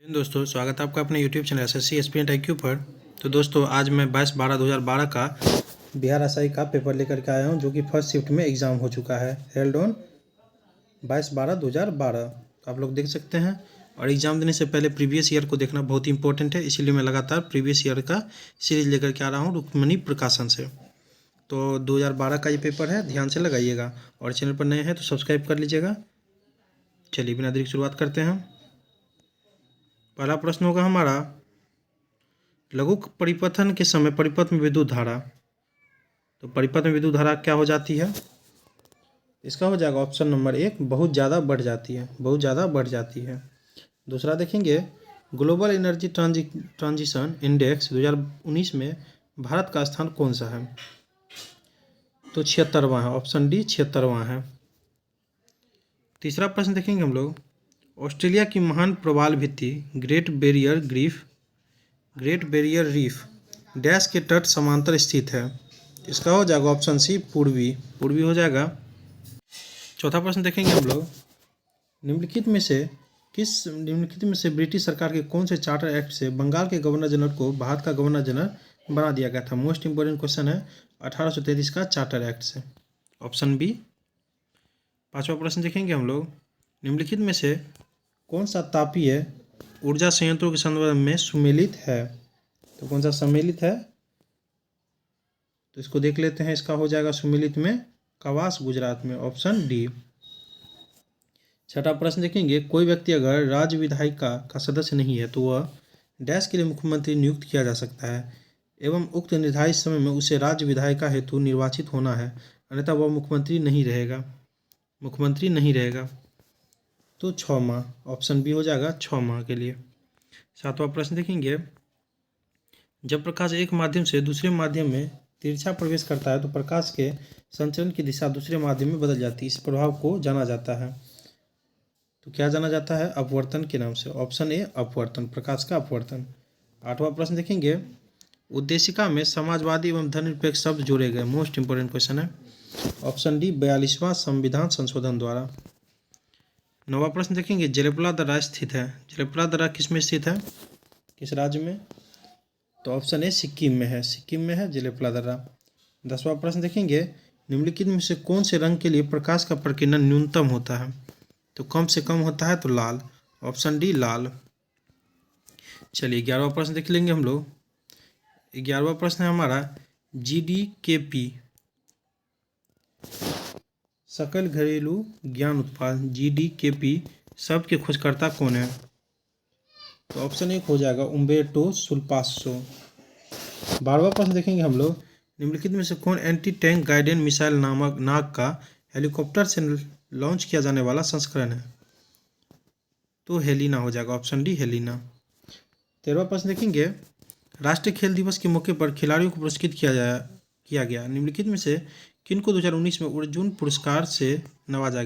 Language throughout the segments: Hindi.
दोस्तों स्वागत है आपका अपने YouTube channel SSC aspirant IQ पर। तो दोस्तों आज मैं 22/12/2012 का बिहार एसआई का पेपर लेकर के आया हूं, जो कि फर्स्ट शिफ्ट में एग्ज़ाम हो चुका है। हेल्ड ऑन 22/12/2012 आप लोग देख सकते हैं। और एग्ज़ाम देने से पहले प्रीवियस ईयर को देखना बहुत इंपॉर्टेंट है, इसीलिए मैं लगातार प्रीवियस ईयर का सीरीज लेकर के आ रहा हूँ रुक्मणी प्रकाशन से। तो 2012 का ये पेपर है, ध्यान से लगाइएगा। और चैनल पर नए हैं तो सब्सक्राइब कर लीजिएगा। चलिए बिना देरी शुरुआत करते हैं। पहला प्रश्न होगा हमारा, लघु परिपथन के समय परिपथ में विद्युत धारा। तो परिपथ में विद्युत धारा क्या हो जाती है? इसका हो जाएगा ऑप्शन नंबर 1, बहुत ज़्यादा बढ़ जाती है, बहुत ज़्यादा बढ़ जाती है। दूसरा देखेंगे, ग्लोबल एनर्जी ट्रांजिशन इंडेक्स 2019 में भारत का स्थान कौन सा है? तो 76वां है, ऑप्शन डी 76वां है। तीसरा प्रश्न देखेंगे हम लोग, ऑस्ट्रेलिया की महान प्रवाल भित्ति ग्रेट बैरियर रीफ डैश के तट समांतर स्थित है। इसका हो जाएगा ऑप्शन सी पूर्वी हो जाएगा। चौथा प्रश्न देखेंगे हम लोग, निम्नलिखित में से ब्रिटिश सरकार के कौन से चार्टर एक्ट से बंगाल के गवर्नर जनरल को भारत का गवर्नर जनरल बना दिया गया था? मोस्ट इंपोर्टेंट क्वेश्चन है, 1833 का चार्टर एक्ट से, ऑप्शन बी। पांचवा प्रश्न देखेंगे हम लोग, निम्नलिखित में से कौन सा तापीय ऊर्जा संयंत्रों के संदर्भ में सुमेलित है? तो कौन सा सम्मिलित है? तो इसको देख लेते हैं। इसका हो जाएगा सुमेलित में कवास, गुजरात में, ऑप्शन डी। छठा प्रश्न देखेंगे, कोई व्यक्ति अगर राज्य विधायिका का सदस्य नहीं है तो वह डैश के लिए मुख्यमंत्री नियुक्त किया जा सकता है एवं उक्त निर्धारित समय में उसे राज्य विधायिका हेतु निर्वाचित होना है, अन्यथा वह मुख्यमंत्री नहीं रहेगा। तो 6 माह, ऑप्शन बी हो जाएगा 6 माह के लिए। सातवां प्रश्न देखेंगे, जब प्रकाश एक माध्यम से दूसरे माध्यम में तिरछा प्रवेश करता है तो प्रकाश के संचरण की दिशा दूसरे माध्यम में बदल जाती है। इस प्रभाव को जाना जाता है, तो क्या जाना जाता है? अपवर्तन के नाम से, ऑप्शन ए अपवर्तन, प्रकाश का अपवर्तन। आठवां प्रश्न देखेंगे, उद्देशिका में समाजवादी एवं धर्मनिरपेक्ष शब्द जोड़े गए। मोस्ट इंपोर्टेंट क्वेश्चन है, ऑप्शन डी 42वां संविधान संशोधन द्वारा। नौवां प्रश्न देखेंगे, जलेपला दर्रा स्थित है। जलेपला दर्रा किस में स्थित है, किस राज्य में? तो ऑप्शन ए सिक्किम में है जलेपला दर्रा। 10वां प्रश्न देखेंगे, निम्नलिखित में से कौन से रंग के लिए प्रकाश का प्रकीर्णन न्यूनतम होता है? तो कम से कम होता है तो लाल, ऑप्शन डी लाल। चलिए 11वां प्रश्न देख लेंगे हम लोग। 11वां प्रश्न है हमारा, GDKP सकल घरेलू ज्ञान उत्पाद GDKP शब्द के खोजकर्ता कौन है? तो ऑप्शन एक हो जाएगा उम्बेर्टो सुल्पासो। 12वां प्रश्न देखेंगे हम लोग, निम्नलिखित में से कौन एंटी टैंक गाइडेड मिसाइल नाग का हेलीकॉप्टर से लॉन्च किया जाने वाला संस्करण है? तो हेलिना हो जाएगा, ऑप्शन डी हेलिना। 13वां प्रश्न देखेंगे, राष्ट्रीय खेल दिवस के मौके पर खिलाड़ियों को पुरस्कृत किया गया। निम्नलिखित में से किनको 2019 में अर्जुन पुरस्कार से नवाजा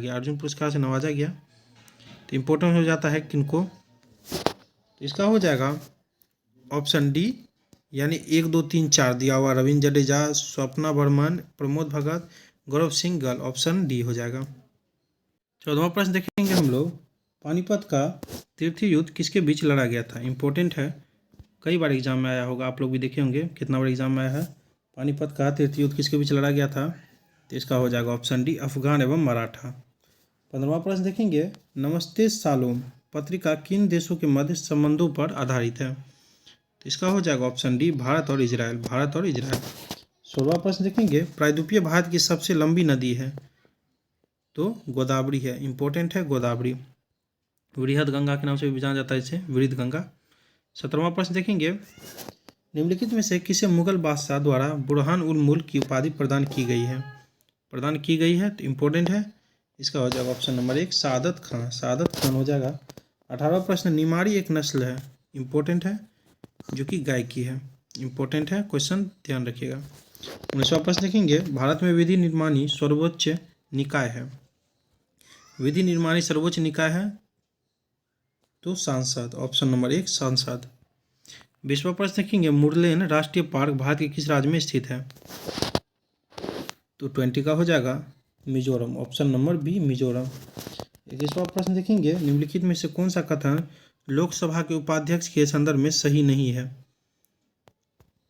गया? तो इम्पोर्टेंट हो जाता है किनको? तो इसका हो जाएगा ऑप्शन डी, यानी 1 2 3 4 दिया हुआ, रविंद्र जडेजा, स्वप्ना बर्मन, प्रमोद भगत, गौरव सिंह गल, ऑप्शन डी हो जाएगा। 14वां प्रश्न देखेंगे हम लोग, पानीपत का तृतीय युद्ध किसके बीच लड़ा गया था? इंपॉर्टेंट है, कई बार एग्जाम में आया होगा, आप लोग भी देखे होंगे कितना बार एग्जाम में आया है। पानीपत का तृतीय युद्ध किसके बीच लड़ा गया था? तो इसका हो जाएगा ऑप्शन डी अफगान एवं मराठा। 15वां प्रश्न देखेंगे, नमस्ते सालोम पत्रिका किन देशों के मध्य संबंधों पर आधारित है? तो इसका हो जाएगा ऑप्शन डी भारत और इजराइल। 16वां प्रश्न देखेंगे, प्रायद्वीपीय भारत की सबसे लंबी नदी है? तो गोदावरी है, इंपॉर्टेंट है गोदावरी, वृहद गंगा के नाम से भी जाना जाता है इसे, वृहद गंगा। 17वां प्रश्न देखेंगे, निम्नलिखित में से किसे मुगल बादशाह द्वारा बुरहान उल मुल्क की उपाधि प्रदान की गई है? तो इम्पोर्टेंट है, इसका हो जाएगा ऑप्शन नंबर 1 सादत खान हो जाएगा। 18वां प्रश्न, निमाड़ी एक नस्ल है, इंपॉर्टेंट है, जो कि गाय की है, इंपॉर्टेंट है क्वेश्चन, ध्यान रखिएगा। 19वां प्रश्न देखेंगे, भारत में विधि निर्माणी सर्वोच्च निकाय है? तो सांसद, ऑप्शन नंबर 1 सांसद। 20वां प्रश्न देखेंगे, मुरलेन राष्ट्रीय पार्क भारत के किस राज्य में स्थित है? तो 20 का हो जाएगा Mizoram, option number B Mizoram. 21वां प्रश्न देखेंगे, निम्नलिखित में से कौन सा कथन लोकसभा के उपाध्यक्ष के संदर्भ में सही नहीं है।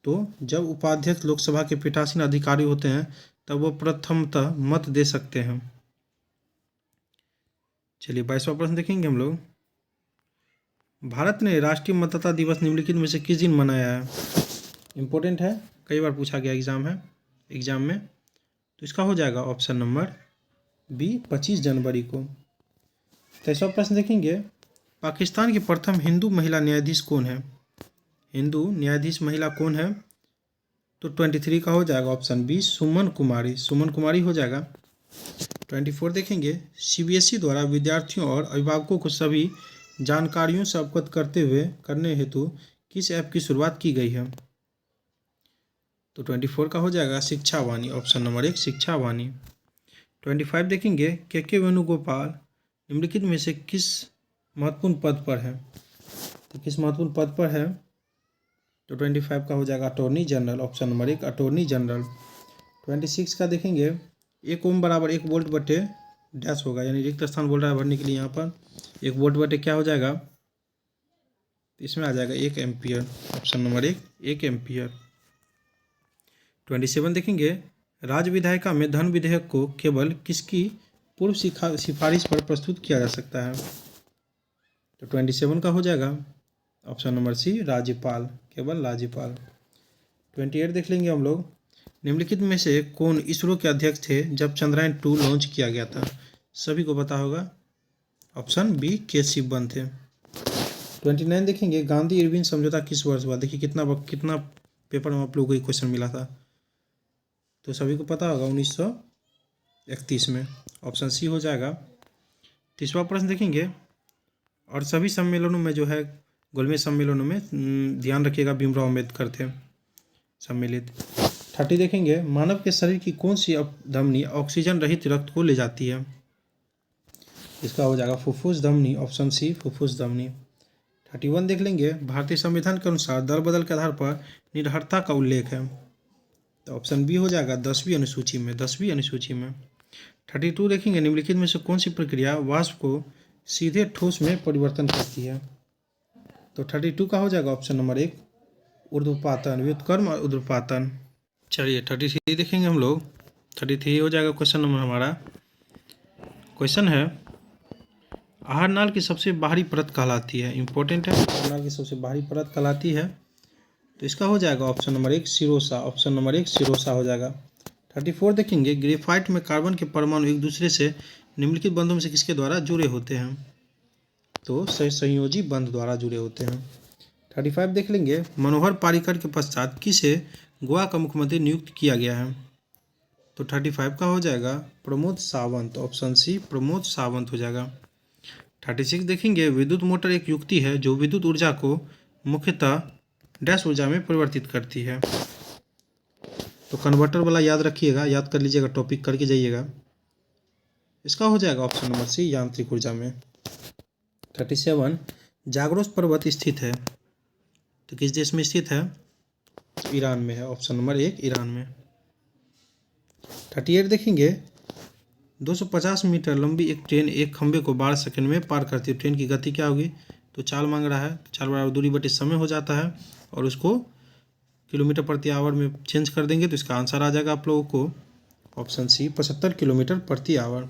तो जब उपाध्यक्ष लोकसभा के पीठासीन अधिकारी होते हैं तब वो प्रथमतः मत दे सकते हैं। चलिए 22वां प्रश्न देखेंगे हम लोग। भारत ने राष्ट्रीय मतदाता दिवस निम्नलिखित में से किस दिन मनाया है? इम्पोर्टेंट है, कई बार पूछा गया एग्जाम में। तो इसका हो जाएगा ऑप्शन नंबर बी 25 जनवरी को। 23वां प्रश्न देखेंगे। पाकिस्तान की प्रथम हिंदू महिला न्यायाधीश कौन है? हिंदू न्यायाधीश महिला कौन है? तो 23 का हो जाएगा ऑप्शन बी सुमन कुमारी हो जाएगा। 24 देखेंगे। सीबीएसई द्वारा विद्यार्थियों और अभिभावकों को सभी जानकारियों से अवगत करने हेतु किस ऐप की शुरुआत की गई है? तो 24 का हो जाएगा शिक्षा वाणी, ऑप्शन नंबर 1 शिक्षा वाणी। 25 देखेंगे। के वेणुगोपाल निम्नलिखित में से किस महत्वपूर्ण पद पर है? तो किस महत्वपूर्ण पद पर है? तो 25 का हो जाएगा attorney general, option number 1 attorney general. 26 का देखेंगे। 1 ओम बराबर 1 वोल्ट बटे डैश होगा, यानी रिक्त स्थान बोल रहा है भरने के लिए। यहाँ पर 1 वोल्ट बटे क्या हो जाएगा? इसमें आ जाएगा 1 एम्पियर, ऑप्शन नंबर 1 एम्पियर। 27 देखेंगे। राज्य विधायिका में धन विधेयक को केवल किसकी पूर्व सिफारिश पर प्रस्तुत किया जा सकता है? तो 27 का हो जाएगा ऑप्शन नंबर सी राज्यपाल, केवल राज्यपाल। 28 देख लेंगे हम लोग। निम्नलिखित में से कौन इसरो के अध्यक्ष थे जब चंद्रयान 2 लॉन्च किया गया था? सभी को पता होगा, ऑप्शन बी के शिवन थे। 29 देखेंगे। गांधी इरविन समझौता किस वर्ष हुआ? देखिए कितना पेपर में आप लोगों को ये क्वेश्चन मिला था, तो सभी को पता होगा 1931 में, ऑप्शन सी हो जाएगा। 30वां प्रश्न देखेंगे। और सभी सम्मेलनों में जो है गोलमेज सम्मेलनों में ध्यान रखिएगा भीमराव अम्बेडकर थे सम्मिलित। 30 देखेंगे। मानव के शरीर की कौन सी धमनी ऑक्सीजन रहित रक्त को ले जाती है? इसका हो जाएगा फुफ्फुस धमनी, ऑप्शन सी फुफ्फुस धमनी। 31 देख लेंगे। भारतीय संविधान के अनुसार दल बदल के आधार पर निरहरता का उल्लेख है, तो ऑप्शन बी हो जाएगा 10वीं अनुसूची में। 32 देखेंगे। निम्नलिखित में से कौन सी प्रक्रिया वाष्प को सीधे ठोस में परिवर्तन करती है? तो 32 का हो जाएगा ऑप्शन नंबर 1 ऊर्ध्वपातन, व्युत्क्रम और ऊर्ध्वपातन। चलिए 33 देखेंगे हम लोग। 33 हो जाएगा क्वेश्चन नंबर हमारा। क्वेश्चन है आहार नाल की सबसे बाहरी परत कहलाती है। इंपॉर्टेंट है, आहार नाल की सबसे बाहरी परत कहलाती है, तो इसका हो जाएगा option number 1 serosa, option number 1 serosa हो जाएगा। 34 देखेंगे। ग्रेफाइट में कार्बन के परमाणु एक दूसरे से निम्नलिखित बंधों में से किसके द्वारा जुड़े होते हैं? तो संयोजी बंध द्वारा जुड़े होते हैं। 35 देख लेंगे। मनोहर पारीकर के पश्चात किसे गोवा का मुख्यमंत्री नियुक्त किया गया है? तो 35 का हो जाएगा प्रमोद सावंत, ऑप्शन सी प्रमोद सावंत हो जाएगा। 36 देखेंगे। विद्युत मोटर एक युक्ति है जो विद्युत ऊर्जा को मुख्यतः डैश ऊर्जा में परिवर्तित करती है। तो कन्वर्टर वाला याद रखिएगा, याद कर लीजिएगा, टॉपिक करके जाइएगा। इसका हो जाएगा ऑप्शन नंबर सी यांत्रिक ऊर्जा में। 37 जाग्रोस पर्वत स्थित है, तो किस देश में स्थित है? ईरान में है, ऑप्शन नंबर 1 ईरान में। 38 देखेंगे। 250 मीटर लंबी एक ट्रेन एक खंभे को 12 सेकंड में पार करती है। ट्रेन की गति क्या होगी? तो चाल मांग रहा है, तो चाल बराबर दूरी बटे समय हो जाता है, और उसको किलोमीटर प्रति आवर में चेंज कर देंगे, तो इसका आंसर आ जाएगा आप लोगों को ऑप्शन सी 75 किलोमीटर प्रति आवर।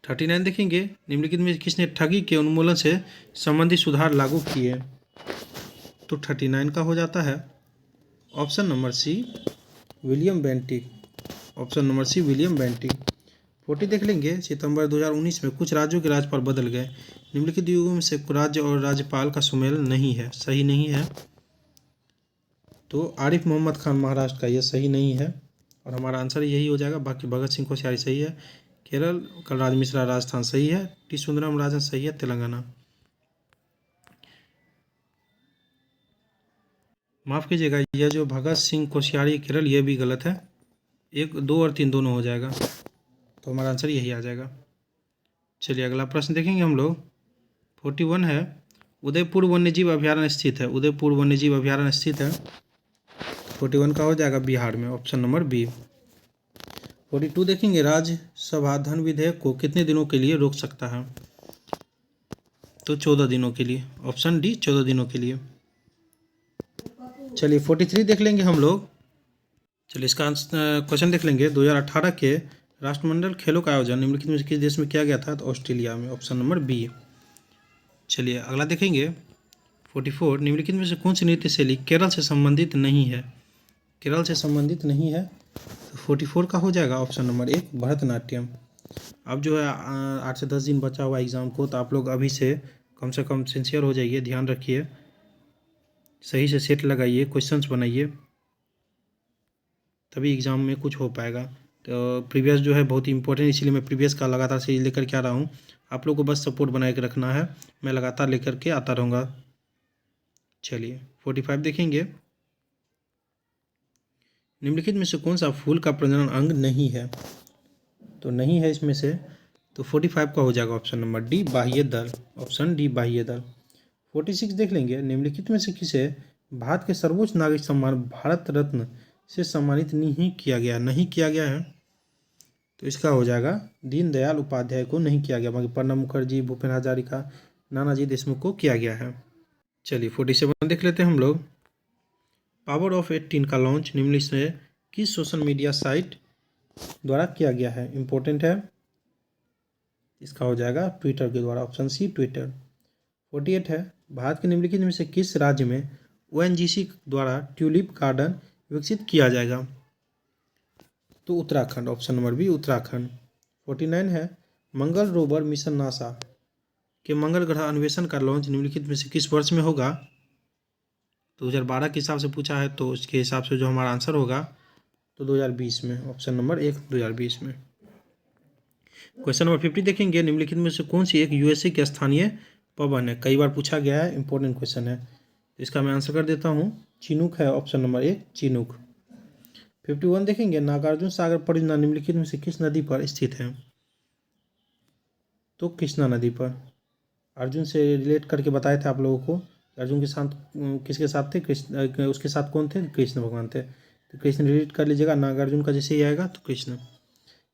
39 देखेंगे। निम्नलिखित में किसने ठगी के उन्मूलन से संबंधित सुधार लागू किए? तो 39 का हो जाता है option number C William Bentinck, option number C William Bentinck. 40 देख लेंगे। सितंबर 2019 में कुछ राज्यों के राज्यपाल बदल गए। निम्नलिखित युगों में से राज्य और राज्यपाल का सुमेल नहीं है, सही नहीं है। तो आरिफ मोहम्मद खान महाराष्ट्र का, यह सही नहीं है, और हमारा आंसर यही हो जाएगा। बाकी भगत सिंह कोश्यारी सही है, केरल कलराज मिश्रा राजस्थान सही है, टी सुंदरम राजन सही है तेलंगाना। माफ़ कीजिएगा, यह जो भगत सिंह कोश्यारी केरल ये भी गलत है, 1, 2 और 3 दोनों हो जाएगा, तो हमारा आंसर यही आ जाएगा। चलिए अगला प्रश्न देखेंगे हम लोग। 41 है। उदयपुर वन्यजीव अभ्यारण्य स्थित है, उदयपुर वन्यजीव अभ्यारण्य स्थित है। 41 का हो जाएगा बिहार में, ऑप्शन नंबर बी। 42 देखेंगे। राज्यसभा धन विधेयक को कितने दिनों के लिए रोक सकता है? तो 14 दिनों के लिए, ऑप्शन डी 14 दिनों के लिए। चलिए 43 देख लेंगे हम लोग। चलिए इसका क्वेश्चन देख लेंगे। 2018 के राष्ट्रमंडल खेलों का आयोजन निम्नलिखित में से किस देश में किया गया था? तो ऑस्ट्रेलिया में, ऑप्शन नंबर बी। चलिए अगला देखेंगे 44। निम्नलिखित में से कौन सी नृत्य शैली केरल से संबंधित नहीं है? केरल से संबंधित नहीं है, तो 44 का हो जाएगा ऑप्शन नंबर 1 भरतनाट्यम। अब जो है 8 से 10 दिन बचा हुआ एग्ज़ाम को, तो आप लोग अभी से कम सिंसियर हो जाइए, ध्यान रखिए, सही से सेट लगाइए, क्वेश्चंस बनाइए, तभी एग्ज़ाम में कुछ हो पाएगा। तो प्रीवियस जो है बहुत ही इंपॉर्टेंट, इसीलिए मैं प्रीवियस का लगातार सीरीज लेकर के आ रहा हूँ। आप लोग को बस सपोर्ट बना के रखना है, मैं लगातार लेकर के आता रहूँगा। चलिए 45 देखेंगे। निम्नलिखित में से कौन सा फूल का प्रजनन अंग नहीं है? तो नहीं है इसमें से, तो 45 का हो जाएगा ऑप्शन नंबर डी बाह्य दल, ऑप्शन डी बाह्य दल। 46 देख लेंगे। निम्नलिखित में से किसे भारत के सर्वोच्च नागरिक सम्मान भारत रत्न से सम्मानित नहीं किया है? तो इसका हो जाएगा दीनदयाल उपाध्याय को नहीं किया गया, बाकी प्रणब मुखर्जी, भूपेन हजारिका, नानाजी देशमुख को किया गया है। चलिए 47 देख लेते हैं हम लोग। पावर ऑफ 18 का लॉन्च निम्नलिखित में किस सोशल मीडिया साइट द्वारा किया गया है? इंपॉर्टेंट है, इसका हो जाएगा ट्विटर के द्वारा, ऑप्शन सी ट्विटर। 48 है। भारत के निम्नलिखित में से किस राज्य में ONGC द्वारा ट्यूलिप गार्डन विकसित किया जाएगा? तो Uttarakhand, option number B Uttarakhand. 49 है। मंगल रोवर मिशन नासा के मंगल ग्रह अन्वेषण का लॉन्च निम्नलिखित में से किस वर्ष में होगा? 2012 के हिसाब से पूछा है, तो उसके हिसाब से जो हमारा आंसर होगा तो 2020 में, ऑप्शन नंबर 1 2020 में। क्वेश्चन नंबर 50 देखेंगे। निम्नलिखित में से कौन सी एक USA की स्थानीय पवन है? कई बार पूछा गया है, इंपॉर्टेंट क्वेश्चन है, इसका मैं आंसर कर देता हूँ, चिनूक है, ऑप्शन नंबर 1 चिनूक। 51 देखेंगे। नागार्जुन सागर परियोजना निम्नलिखित में से किस नदी पर स्थित है? तो कृष्णा नदी पर। अर्जुन से रिलेट करके बताए थे आप लोगों को, अर्जुन के साथ किसके साथ थे? कृष्ण, उसके साथ कौन थे? कृष्ण भगवान थे, तो कृष्ण रिलेट कर लीजिएगा, नागार्जुन का जैसे ही आएगा तो कृष्ण।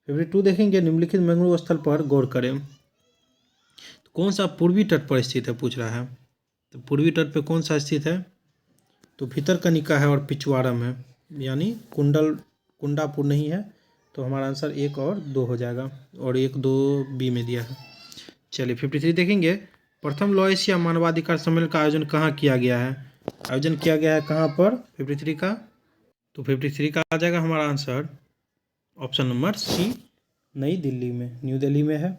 52 देखेंगे। निम्नलिखित मैंग्रोव स्थल पर गौर करें, तो कौन सा पूर्वी तट पर स्थित है पूछ रहा है? तो पूर्वी तट पे कौन सा स्थित है? तो भितरकनिका है और पिछवाड़म है, यानी कुंडापुर नहीं है, तो हमारा आंसर 1 और 2 हो जाएगा, और 1 2 बी में दिया है। चलिए 53 देखेंगे। प्रथम लॉ एशिया मानवाधिकार सम्मेलन का आयोजन कहाँ किया गया है? आयोजन किया गया है कहाँ पर 53 का? तो 53 का आ जाएगा हमारा आंसर ऑप्शन नंबर सी नई दिल्ली में, न्यू दिल्ली में है,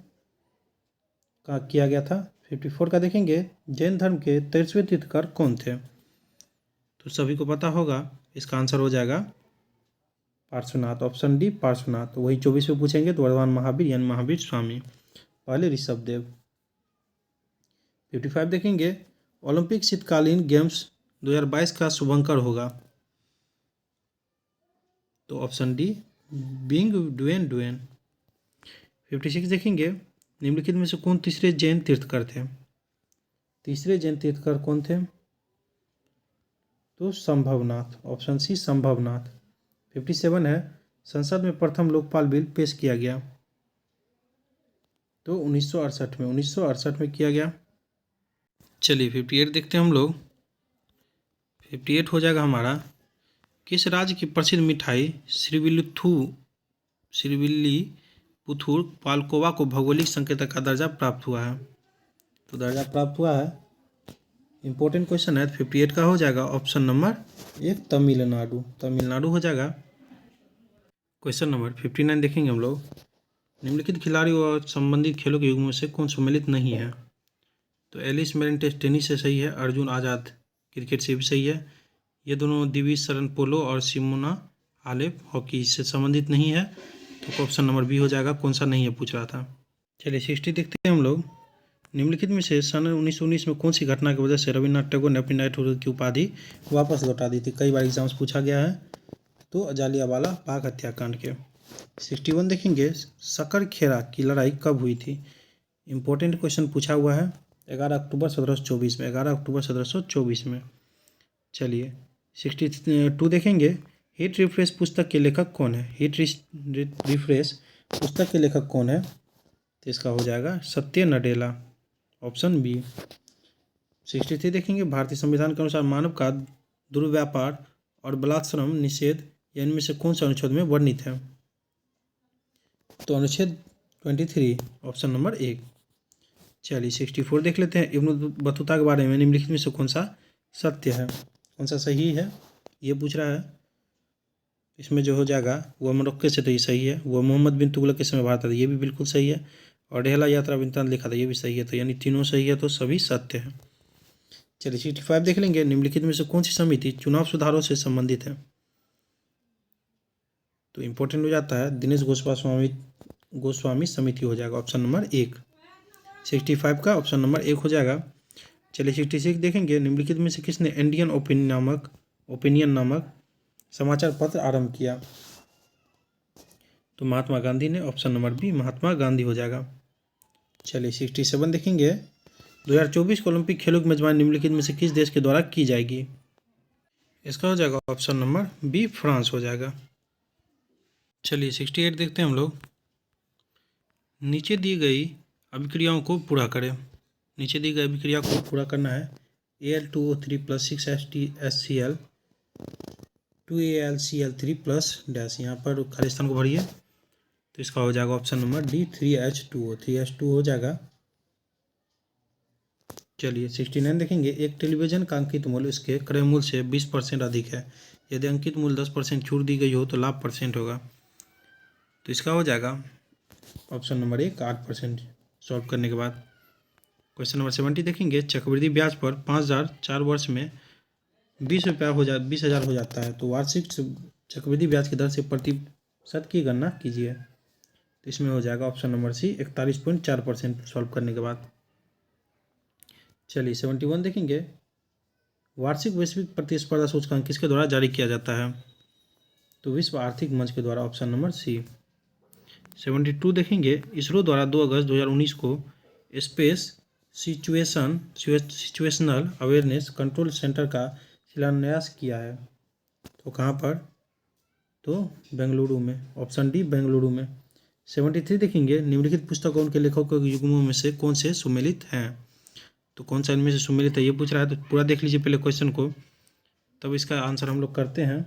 कहाँ किया गया था। 54 का देखेंगे। जैन धर्म के 23वें तीर्थंकर कौन थे? तो सभी को पता होगा, इसका आंसर हो जाएगा पार्श्वनाथ, ऑप्शन डी पार्श्वनाथ। वही 24 में पूछेंगे तो वर्धमान महावीर यानी महावीर स्वामी, पहले ऋषभदेव। 55 देखेंगे। ओलंपिक शीतकालीन गेम्स 2022 का शुभंकर होगा, तो ऑप्शन डी बिंग डुएन। 56 देखेंगे। निम्नलिखित में से कौन तीसरे जैन तीर्थकर थे? तीसरे जैन तीर्थकर कौन थे? तो संभवनाथ, ऑप्शन सी संभवनाथ। 57 है। संसद में प्रथम लोकपाल बिल पेश किया गया, तो 1968 में किया गया। चलिए 58 देखते हैं हम लोग। 58 हो जाएगा हमारा। किस राज्य की प्रसिद्ध मिठाई श्रीविल्लीपुथुर पाल्कोवा को भौगोलिक संकेतक का दर्जा प्राप्त हुआ है? तो दर्जा प्राप्त हुआ है, इंपॉर्टेंट क्वेश्चन है। 58 का हो जाएगा ऑप्शन नंबर 1 तमिलनाडु हो जाएगा। क्वेश्चन नंबर 59 देखेंगे हम लोग। निम्नलिखित खिलाड़ियों और संबंधित खेलों के युग में से कौन सम्मिलित नहीं है? तो एलिस मेरिन टेनिस से सही है, अर्जुन आज़ाद क्रिकेट से भी सही है, ये दोनों दिविज शरण पोलो और सिमोना हालेप हॉकी से संबंधित नहीं है, तो ऑप्शन नंबर बी हो जाएगा, कौन सा नहीं है पूछ रहा था। चलिए 60 देखते हैं हम लोग। निम्नलिखित में से सन 1919 में कौन सी घटना की वजह से रविन्द्रनाथ टैगोर ने अपनी नाइटहुड की उपाधि वापस लौटा दी थी? कई बार एग्जाम्स पूछा गया है, तो जालियांवाला बाग हत्याकांड के। 61 देखेंगे। सकरखेड़ा की लड़ाई कब हुई थी? इंपॉर्टेंट क्वेश्चन पूछा हुआ है, 11 अक्टूबर 1724 में, 11 अक्टूबर 1724 में। चलिए 62 देखेंगे। हिट रिफ्रेश पुस्तक के लेखक कौन है? हिट रिफ्रेश पुस्तक के लेखक कौन है? तो इसका हो जाएगा सत्य नडेला, ऑप्शन बी। 63 देखेंगे, भारतीय संविधान के अनुसार मानव का दुर्व्यापार और बलात्श्रम निषेध या इनमें से कौन सा अनुच्छेद में वर्णित है? तो अनुच्छेद 23 ऑप्शन नंबर 1। चलिए 64 देख लेते हैं, इब्न बतूता के बारे में निम्नलिखित में से कौन सा सत्य है, कौन सा सही है, ये पूछ रहा है। इसमें जो हो जाएगा वह मोरक्को से, तो ये सही है। वह मोहम्मद बिन तुगलक के समय भारत था, ये भी बिल्कुल सही है। और डेहला यात्रा वृत्तांत लिखा था, ये भी सही है। तो यानी तीनों सही है, तो सभी सत्य है। चलिए 65 देख लेंगे, निम्नलिखित में से कौन सी समिति चुनाव सुधारों से संबंधित है? तो इंपॉर्टेंट हो जाता है दिनेश गोस्वामी समिति हो जाएगा ऑप्शन नंबर 1। 65 का ऑप्शन नंबर 1 हो जाएगा। चलिए 66 देखेंगे, निम्नलिखित में से किसने इंडियन ओपिनियन नामक समाचार पत्र आरंभ किया? तो महात्मा गांधी ने, option number B Mahatma Gandhi हो जाएगा। चलिए 67 देखेंगे, 2024 के ओलंपिक खेलों की मेजबानी निम्नलिखित में से किस देश के द्वारा की जाएगी? इसका हो जाएगा ऑप्शन नंबर बी फ्रांस हो जाएगा। चलिए 68 देखते हैं हम लोग, नीचे दी गई अभिक्रियाओं को पूरा करें। नीचे दी गई अभिक्रिया को पूरा करना है। Al2O3 + 6HCl 2AlCl3 + डैश, यहाँ पर खाली स्थान को भरिए। तो इसका हो जाएगा option number D 3H2O 3H2 हो जाएगा। चलिए 69 देखेंगे, एक टेलीविज़न का अंकित मूल्य उसके क्रय मूल्य से 20% अधिक है। यदि अंकित मूल्य 10% छूट दी गई हो तो लाभ % होगा। तो इसका हो जाएगा ऑप्शन नंबर 1 8% सॉल्व करने के बाद। क्वेश्चन नंबर 70 देखेंगे, चक्रवृद्धि ब्याज पर 5,000 4 वर्ष में 20,000 हो जाता है, तो वार्षिक चक्रवृद्धि ब्याज की दर से प्रतिशत की गणना कीजिए। तो इसमें हो जाएगा ऑप्शन नंबर सी 41.4% सॉल्व करने के बाद। चलिए 71 देखेंगे, वार्षिक वैश्विक प्रतिस्पर्धा सूचकांक किसके द्वारा जारी किया जाता है? तो विश्व आर्थिक मंच के द्वारा, ऑप्शन नंबर सी। 72 देखेंगे, इसरो द्वारा 2 अगस्त 2019 को space situational awareness control centre का शिलान्यास किया है। तो कहाँ पर? तो बेंगलुरु में, ऑप्शन डी बेंगलुरु में। 73 देखेंगे, निम्नलिखित पुस्तकों के लेखकों के युग्मों में से कौन से सुमेलित हैं? तो कौन सा इनमें से सुमेलित है ये पूछ रहा है। तो पूरा देख लीजिए पहले क्वेश्चन को, तब इसका आंसर हम लोग करते हैं।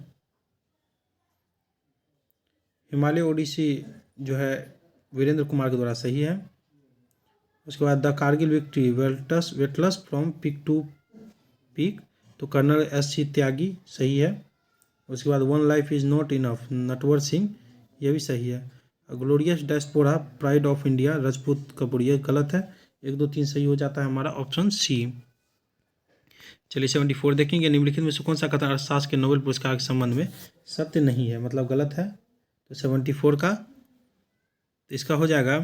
हिमालय ओडिसी जो है वीरेंद्र कुमार के द्वारा सही है। उसके बाद the Kargil victory wartales from peak to peak, तो कर्नल SC त्यागी सही है। उसके बाद one life is not enough Natwar Singh, ये भी सही है। Glorious diaspora pride of India Rajput Kapoor, ये गलत है। 1 2 3 सही हो जाता है हमारा ऑप्शन सी। चलिए 74 देखेंगे, निम्नलिखित में से कौन सा कथन अर्थशास्त्र के नोबेल पुरस्कार के संबंध में सत्य नहीं है, मतलब गलत है? तो 74 का, तो इसका हो जाएगा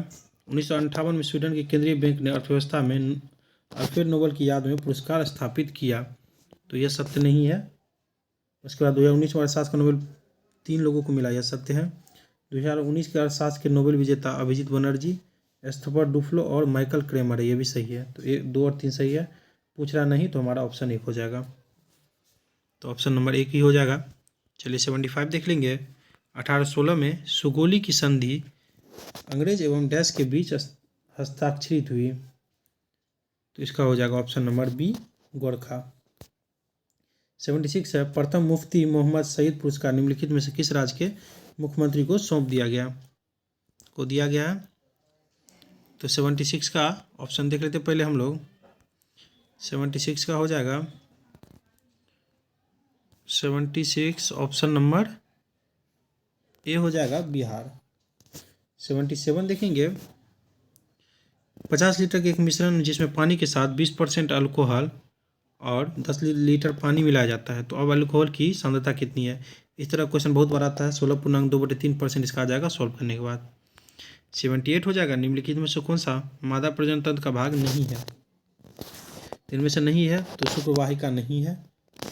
1958 में स्वीडन के केंद्रीय बैंक ने अर्थव्यवस्था में अल्फ्रेड नोबेल की याद में पुरस्कार स्थापित किया, तो यह सत्य नहीं है। उसके बाद 2019 में अर्थशास्त्र का नोबेल 3 लोगों को मिला, यह सत्य है। 2019 के अर्थशास्त्र के नोबेल विजेता अभिजीत बनर्जी, एस्थोपर डुफ्लो और माइकल क्रेमर है, ये भी सही है। तो 1 2 और 3 सही है। पूछ रहा नहीं तो हमारा ऑप्शन 1 हो जाएगा, तो ऑप्शन नंबर 1 ही हो जाएगा। चलिए 75 देख लेंगे, 1816 में सुगोली की संधि अंग्रेज एवं डैश के बीच हस्ताक्षरित हुई, तो इसका हो जाएगा ऑप्शन नंबर बी गोरखा। 76 है, प्रथम मुफ्ती मोहम्मद सईद पुरस्कार निम्नलिखित में से किस राज्य के मुख्यमंत्री को सौंप दिया गया है? तो 76 का ऑप्शन देख लेते पहले हम लोग। 76 का हो जाएगा 76 ऑप्शन नंबर ए हो जाएगा बिहार। 77 देखेंगे, 50 लीटर के एक मिश्रण जिसमें पानी के साथ 20% अल्कोहल और 10 लीटर पानी मिलाया जाता है, तो अब अल्कोहल की सांद्रता कितनी है? इस तरह क्वेश्चन बहुत बार आता है। 16.2/3% इसका आ जाएगा सॉल्व करने के बाद। 78 हो जाएगा, निम्नलिखित में से कौन सा मादा प्रजनन तंत्र का भाग नहीं है? इनमें से नहीं है तो शुक्रवाहिका नहीं है,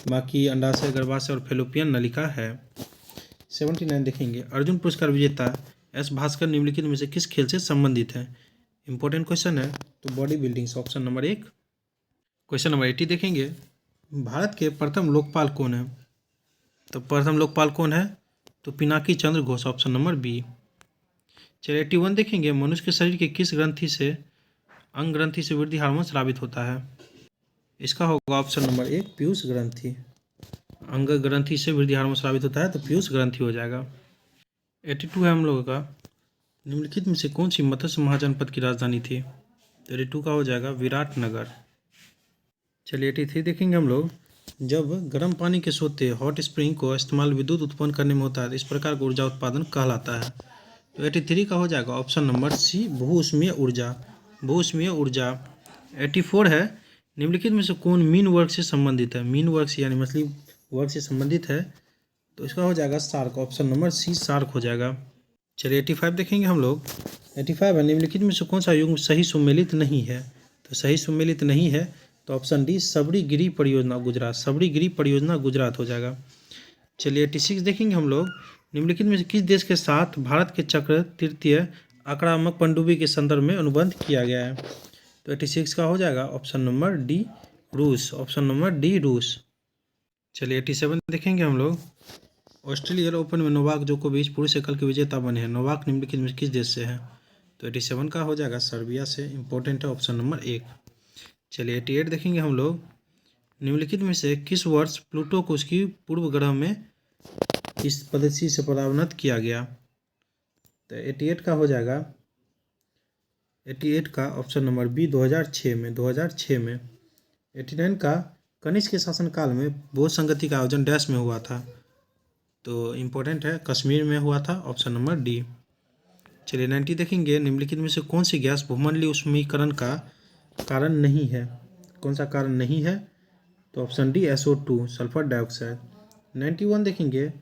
बाकी अंडाशय, गर्भाशय और फेलोपियन नलिका है। 79 देखेंगे, अर्जुन पुरस्कार विजेता S भास्कर निम्नलिखित में से किस खेल से संबंधित है? इंपॉर्टेंट क्वेश्चन है, तो body building, option number 1। Question number 80 देखेंगे, भारत के प्रथम लोकपाल कौन है? तो प्रथम लोकपाल कौन है? तो Pinaki Chandra Ghosh, option number B. चलिए 81 देखेंगे, मनुष्य के शरीर के किस ग्रंथि से अंग ग्रंथि से वृद्धि हार्मोन स्रावित होता है? इसका होगा ऑप्शन नंबर 1 पीयूष ग्रंथि। अंग ग्रंथि से वृद्धि हार्मोन स्रावित होता है तो पीयूष ग्रंथि हो जाएगा। 82 है हम लोगों का, निम्नलिखित में से कौन सी मत्स्य महाजनपद की राजधानी थी? 82 का हो जाएगा विराटनगर। चलिए 83 देखेंगे हम लोग। जब गर्म पानी के सोते हॉट स्प्रिंग को इस्तेमाल विद्युत उत्पन्न करने में होता है तो इस प्रकार का ऊर्जा उत्पादन कहलाता है? तो 83 का हो जाएगा ऑप्शन नंबर सी भूउष्मीय ऊर्जा। भूउष्मीय ऊर्जा। 84 है, निम्नलिखित में से कौन मीन वर्ग से संबंधित है? मीन वर्ग से यानी मछली वर्ग से संबंधित है तो इसका हो जाएगा shark. Option number C shark हो जाएगा। चलिए 85 देखेंगे हम लोग। 85 है, निम्नलिखित में से कौन सा युग्म सही सुमेलित नहीं है? तो सही सुमेलित नहीं है तो ऑप्शन डी सबरीगिरी परियोजना गुजरात। सबरीगिरी परियोजना गुजरात हो जाएगा। चलिए 86 देखेंगे हम लोग। निम्नलिखित में से किस देश के साथ भारत के चक्र तृतीय आक्रामक पनडुब्बी के संदर्भ में अनुबंध किया गया है? तो 86 का हो जाएगा ऑप्शन नंबर डी रूस। ऑप्शन नंबर डी रूस। चलिए 87 देखेंगे हम लोग। ऑस्ट्रेलियन ओपन में नोवाक जोकोविच पुरुष एकल के विजेता बने हैं। नोवाक निम्नलिखित में किस देश से है? तो 87 का हो जाएगा सर्बिया से। इंपॉर्टेंट है ऑप्शन नंबर 1। चलिए 88 देखेंगे हम लोग। निम्नलिखित में से किस वर्ष प्लूटो को उसकी पूर्व ग्रह में इस पद्धति से परावर्तित किया गया? तो 88 का हो जाएगा 88 का ऑप्शन नंबर बी 2006 में। 2006 में। 89 का कनिष्क के शासनकाल में भोज संगति का आयोजन डैश में हुआ था? तो इम्पोर्टेंट है कश्मीर में हुआ था। Option number D. चलिए 90 देखेंगे। निम्नलिखित में से कौन सी गैस भूमंडलीय ऊष्मीकरण का कारण नहीं है? कौन सा कारण नहीं है? तो option D SO2 sulphur dioxide. 91 देखेंगे।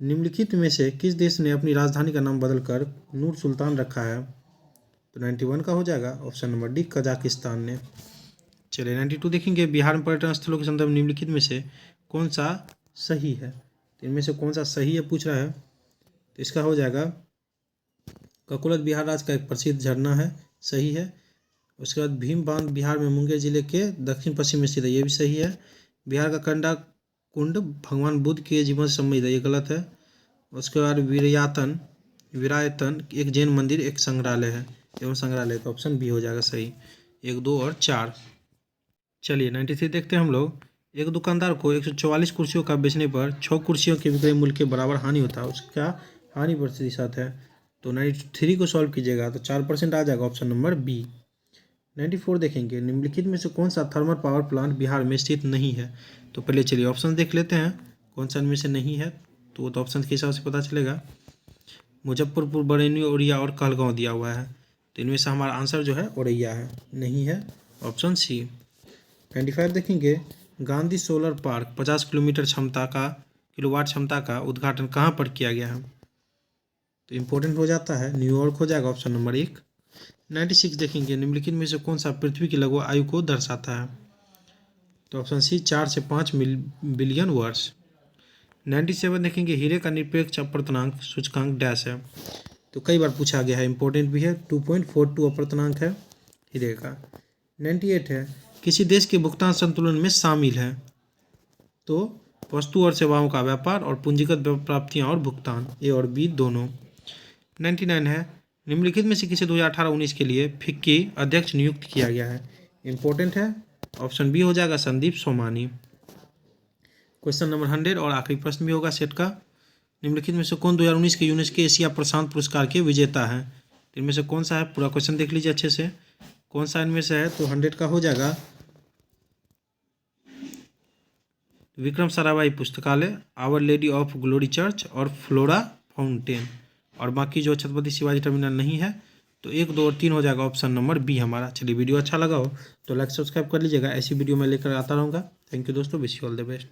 निम्नलिखित में से किस देश ने अपनी राजधानी का नाम बदलकर नूर सुल्तान रखा है? तो 91 का हो जाएगा ऑप्शन नंबर डी कजाकिस्तान ने। चलिए 92 देखेंगे। बिहार में पर्यटन स्थलों के संदर्भ में निम्नलिखित में से कौन सा सही है? तो इनमें से कौन सा सही है पूछ रहा है तो इसका हो जाएगा ककुलत बिहार राज्य का एक प्रसिद्ध झरना है, सही है। उसके बाद भीम बांध बिहार में मुंगेर जिले के दक्षिण पश्चिम में स्थित है, ये भी सही है। बिहार का कंडा कुंड भगवान बुद्ध के जीवन से संबंधित है, ये गलत है। उसके बाद विरायतन एक जैन मंदिर एक संग्रहालय है एवं संग्रहालय, तो ऑप्शन बी हो जाएगा सही। 1, 2 और 4। चलिए 93 देखते हैं हम लोग। एक दुकानदार को 144 कुर्सियों का बेचने पर 6 कुर्सियों के विक्रय मूल्य के बराबर हानि होता है, उसका हानि प्रतिशत है? तो 93 को सॉल्व कीजिएगा तो 4% आ जाएगा। Option number B. 94 देखेंगे। निम्नलिखित में से कौन सा थर्मल पावर प्लांट बिहार में स्थित नहीं है? तो पहले चलिए ऑप्शन देख लेते हैं कौन सा इनमें से नहीं है, तो वो तो ऑप्शन के हिसाब से पता चलेगा। मुजफ्फरपुर, बरौनी, औरैया और कहलगांव दिया हुआ है, तो इनमें से हमारा आंसर जो है औरैया है, नहीं है ऑप्शन सी। 95 देखेंगे। गांधी सोलर पार्क 50 किलोवाट क्षमता का उद्घाटन कहाँ पर किया गया है? तो इम्पोर्टेंट हो जाता है, न्यूयॉर्क हो जाएगा ऑप्शन नंबर 1। 96 देखेंगे। निम्नलिखित में से कौन सा पृथ्वी की लघु आयु को दर्शाता है? तो ऑप्शन सी 4 से 5 बिलियन वर्ष। 97 देखेंगे। हीरे का निरपेक्ष अपवर्तनांक सूचकांक डैश है, तो कई बार पूछा गया है, इंपॉर्टेंट भी है। 2.42 अपवर्तनांक है हीरे का। 98 है। किसी देश के भुगतान संतुलन में शामिल है? तो वस्तु और सेवाओं का व्यापार और पूंजीगत प्राप्तियां और भुगतान, ए और बी दोनों। 99 है। निम्नलिखित में से किसे 2018-19 के लिए फिक्की अध्यक्ष नियुक्त किया गया है? इंपॉर्टेंट है, ऑप्शन बी हो जाएगा संदीप सोमानी। क्वेश्चन नंबर 100 और आखिरी प्रश्न भी होगा सेट का। निम्नलिखित में से कौन 2019 के यूनेस्को एशिया प्रशांत पुरस्कार के विजेता है? इनमें से कौन सा है? पूरा क्वेश्चन देख लीजिए अच्छे से, कौन सा इनमें से है। तो 100 का हो जाएगा विक्रम साराभाई पुस्तकालय, Our Lady of Glory Church और फ्लोरा फाउंटेन, और बाकी जो छत्रपति शिवाजी टर्मिनल नहीं है तो 1, 2 और 3 हो जाएगा ऑप्शन नंबर बी हमारा। चलिए वीडियो अच्छा लगा हो तो लाइक सब्सक्राइब कर लीजिएगा, ऐसी वीडियो मैं लेकर आता रहूँगा। थैंक यू दोस्तों, wish you all the best.